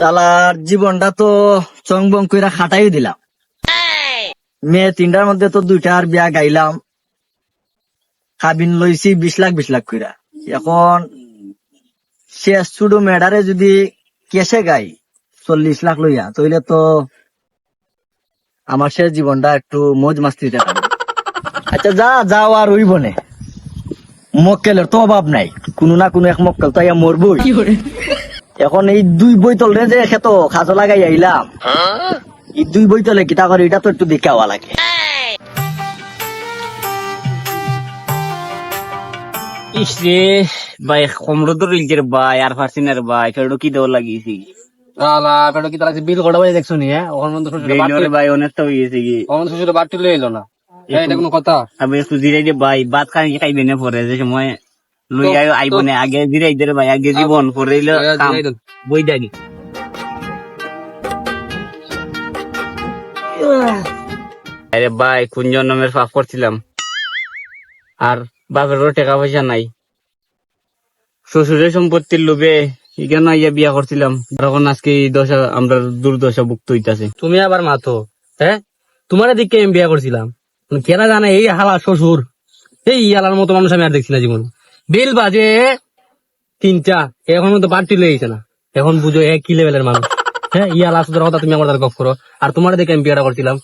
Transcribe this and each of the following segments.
শালার জীবনটা তো চংবং কইরা খাটাই দিলাম। মেয়ে তিনটার মধ্যে তো দুইটার বিয়া গাইলাম, কাবিন লইছি 20 লাখ কইরা। এখন শেষ ছুডু মেডারে যদি কেসে গাই 40 লাখ লইয়া, তইলে তো আমার শেষ জীবনটা একটু মজ মাস্তিতে পারে। আচ্ছা যাও আর ওই বনে মক্কেলের তো অভাব নাই, কোনো না কোনো এক মক্কেল তো ইয়া মরবই। এখন এই 2 বইতল রে যে খেতো খাজো লাগাই আইলাম, এই 2 বইতলে কিতা করে এটা তো একটু দেখে হওয়া লাগে। ইসরে ভাই কমরোদর লিজের ভাই আর ফার্সিনার ভাই ফেরো কি দেওয়া লাগিয়েছি আলা পেটো কি তারা বিল কটা বাজে দেখছো নি? হ্যাঁ ওখান মধ্যে বেইনরে ভাই অনেকটা হইছে কি ওখান শ্বশুর বাড়তি লয়ে এলো না। এটা কোনো কথা? আমি একটু জিরাই দে ভাই, ভাত খাই খাইবে না পরে যে সময় লই আইব না, আগে জিরাই দে ভাই, আগে জীবন পরে হইলো কাম বই দাগি। আরে ভাই কোন জন্মের পাপ করছিলাম, আর বাপেরও টাকা পয়সা নাই, শ্বশুরের সম্পত্তির লোভে এখানে ইয়া বিয়া করছিলাম, তখন আজকে এই দশা আমরা দুর্দশা ভুক্ত হইতাছে। তুমি আবার মাথো, হ্যাঁ তোমার দিকে আমি বিয়া করছিলাম, কেনা জানে এই হালা শ্বশুর, এই হালার মতো মানুষ আমি আর দেখছি না জীবন। বিল বাজে 3টা, এখন তো বাড়তি লইছে না, এখন বুঝো কি লেভেলের মানুষ। হ্যাঁ ইয়ালা সুদের কথা তুমি আমার দ্বারা গপ করো, আর তোমার দিকে আমি বিয়াটা করছিলাম,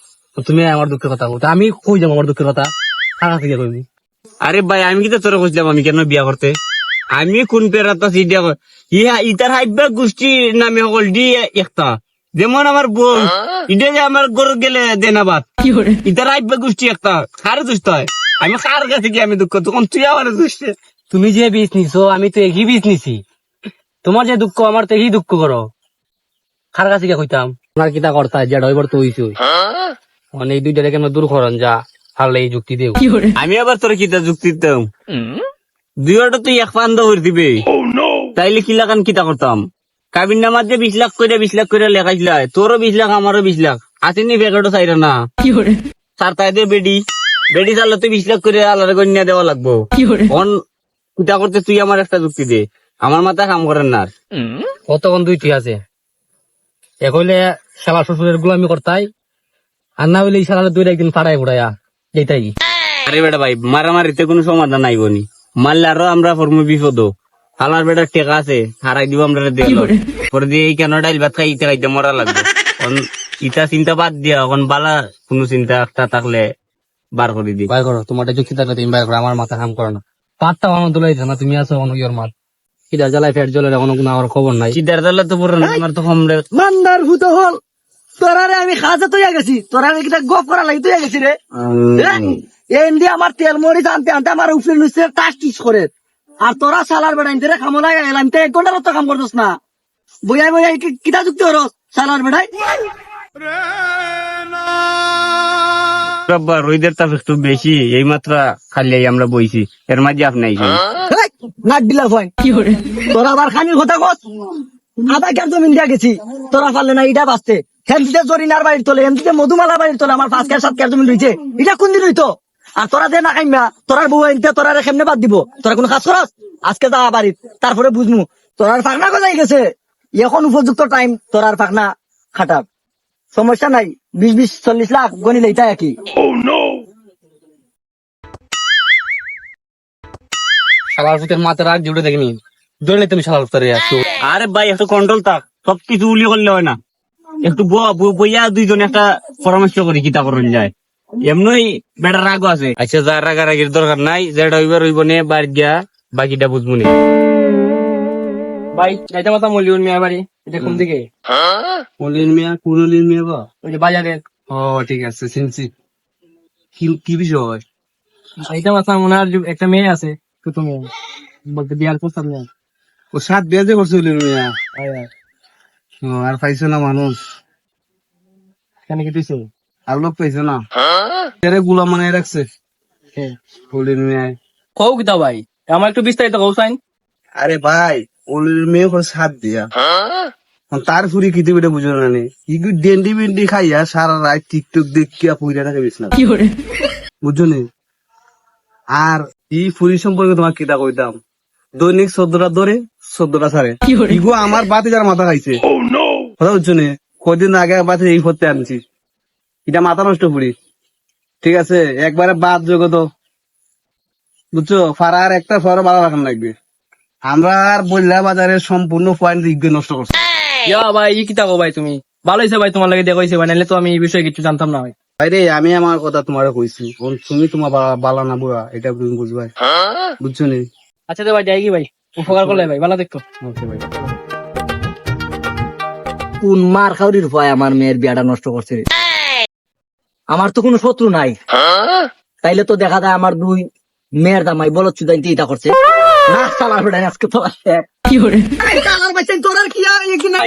তুমি আমার দুঃখের কথা বলতো, আমি কই যাবো আমার দুঃখের কথা? কাকা থেকে কইবি? আরে ভাই আমি কি তো তোরা বুঝলাম আমি কেন বিয়া করতে, আমি কোন পেরাত ইয়া ইতার হাইবা গোষ্ঠী নামে সকল দি একটা, যেমন আমার বউ ইটা যে আমার গরু গেলে দেনাবাদ, ইতার হাইবা গোষ্ঠী একটা কারে দুষ্ট হয়, আমি কার কাছে কি আমি দুঃখ, তখন তুই আমার দুষ্ট। তুমি যে বীজ নিছো আমি তো একই বীজ নিছি, তোমার যে দুঃখ আমার তো একই দুঃখ করো, কার কাছে গিয়ে কইতাম তোমার কিতা করতা যে ড্রাইভার তো হইছে মানে এই দুইটা দেখে আমরা দূর করন যা হারলে এই যুক্তি দেও। আমি আবার তোর কিতা যুক্তি দিতাম, দুইটা তুই এক পান্দ করে দিবে, তাইলে কি লাগান কিতা করতাম, কাবিন নামার যে 20 লাখ করে লেখাইছিল, তোরও 20 লাখ আমারও 20 লাখ, আসেনি প্যাকেটও চাইরা না সার তাই দিয়ে বেডি চাললে তুই 20 লাখ করে আলাদা গণ্যা দেওয়া লাগবো। কোন কিতা করতে তুই আমার একটা যুক্তি দে, আমার মাথা কাম করেন না। কতক্ষণ দুইটি আছে, এক হইলে শালা শ্বশুরের গুলামি করতাই, আর না হইলে শালা দুই একদিন ফাড়াই ফুড়াইয়া যেটাই। আরে বেটা ভাই মারামারিতে কোনো সমাধান আইব নি, মারলে আরো আমরা ফর্ম বিপদ, হালার বেটার টেকা আছে হারাই দিব আমরা দেওয়া পরে দিয়ে এই কেন ডাইল ভাত খাই ইতে খাইতে মরা লাগবে। ইটা চিন্তা বাদ দিয়া এখন বালা কোনো চিন্তা একটা থাকলে বার করে দি। বাই করো তোমার যুক্তি থাকলে তুমি বাই করো, আমার মাথা কাম করো না। পাতটা আমার দোলাই না, তুমি আছো অনেক ইয়র মাত কিটা জ্বালায় ফেট জ্বলে এখনো কোনো আমার খবর নাই। চিটার দালে তো পুরো আমার তো কম রে মান্দার ভূত হল, তোরারে আমি খাজা তৈয়া গেছি, তোরারে কিটা গপ করা লাগি তৈয়া গেছি রে। এন্ডি আমার তেল মরিচ আনতে আনতে আমার উপরে নিচে টাস টিস করে, আর তোরা সালার বেড়া ইন্টারে খামো লাগা এলাম, তো 1 ঘন্টার তো কাম করতেছ না, বইয়া বইয়া কিটা যুক্তি হরস সালার বেড়াই। রোদের তাপ একটু বেশি, এই মাত্রা খালি আমরা বইছি, এর মাঝে আপনি নাক দিলা হয় তোরা আবার খানির কথা কস, আধা কেন জমিন দিয়া গেছি, তোরা পারলে না এটা বাঁচতে, হেমদিতে জরিনার বাড়ির তোলে, হেমদিতে মধুমালা বাড়ির তোলে, আমার 5 কের 7 কের জমিন রয়েছে, এটা কোন দিন হইতো? আর তোরা যে না খাইমা তোরার বউ এনতে তোরা কেমনে বাদ দিব, তোরা কোনো কাজ করস? আজকে যা বাড়ির তারপরে বুঝমু তোরার ফাঁকনা কোথায় গেছে, এখন উপযুক্ত টাইম তোরার ফাঁকনা খাটার, সমস্যা নাই, 20-40 লাখ গণিলে এটা একই। শালার ফুটের মাথা রাখ জুড়ে দেখিনি ধরলে তুমি শালার ফুটারে আসছো। আরে ভাই একটু কন্ট্রোল থাক, সবকিছু উলি করলে হয় না, একটু বইয়া দুইজনে একটা পরামর্শ করি কিতা করুন যায়, এমনি বেটার রাগও আছে। আচ্ছা যা রাগারাগির দরকার নাই, যেটা হইবার হইব নে, বাড়ি গিয়া বাকিটা বুঝবো নি। ভাই এটা মাথা মলিউন মিয়া বাড়ি, এটা কোন দিকে? মলিন মিয়া কোন মলিন মিয়া গো? ওই যে বাজারে। ও ঠিক আছে চিনছি, কি বিষয়? এটা মাথা মনে হয় একটা মেয়ে আছে, তো তুমি বলতে বিয়ার প্রস্তাব নেই। ও 7 বিয়া যে করছিল মিয়া, আর পাইছো না মানুষ, কেন কি তুইছো? আর লোক পাইছো না, গুলা মানে রাখছে মলিন মিয়ায়। কও কিতা ভাই, আমার একটু বিস্তারিত কও সাইন। আরে ভাই ওলির মেয়ে করে 7 দিয়া, তার ফুরি কিতে বেটা বুঝো না নি, ইগু ডেন্ডি বেন্ডি খাইয়া সারা রাত টিকটক দেখিয়া পুইরা থাকে বিছনা, বুঝছো নি? আর এই ফুরি সম্পর্কে তোমার কিতা কইতাম, দৈনিক 14টা ধরে 14টা ছাড়ে, ইগু আমার বাতি যার মাথা খাইছে, কথা বুঝছো নি কদিন আগে বাসে এই করতে আনছি এটা মাথা নষ্ট করি ঠিক আছে একবারে বাদ যোগ তো বুঝছো ফারার একটা ফর ভালো রাখান লাগবে আমরা আর বললা বাজারের সম্পূর্ণ পয়েন্ট নষ্ট করছি ইয়া ভাই ই কিতা কো ভাই তুমি ভালো হয়েছে ভাই তোমার লাগে দেখা হয়েছে ভাই নাহলে তো আমি এই বিষয়ে কিছু জানতাম না ভাই ভাই রে আমি আমার কথা তোমার কইছি তুমি তোমার বালা না বুড়া এটা তুমি বুঝবাই বুঝছো নি আচ্ছা তো ভাই যাই কি ভাই উপকার করলে ভাই ভালো দেখো ওকে ভাই কোন মার খাওয়ারির ভয় আমার মেয়ের বিয়াটা নষ্ট করছে রে। আমার তো কোনো শত্রু নাই, তাইলে তো দেখা যায় আমার দুই মেয়ের দামাই বলো চুদাইতে এটা করছে না সালা বেটা আজকে তো কি করে কালার বাইছেন তোর আর কি আর কি না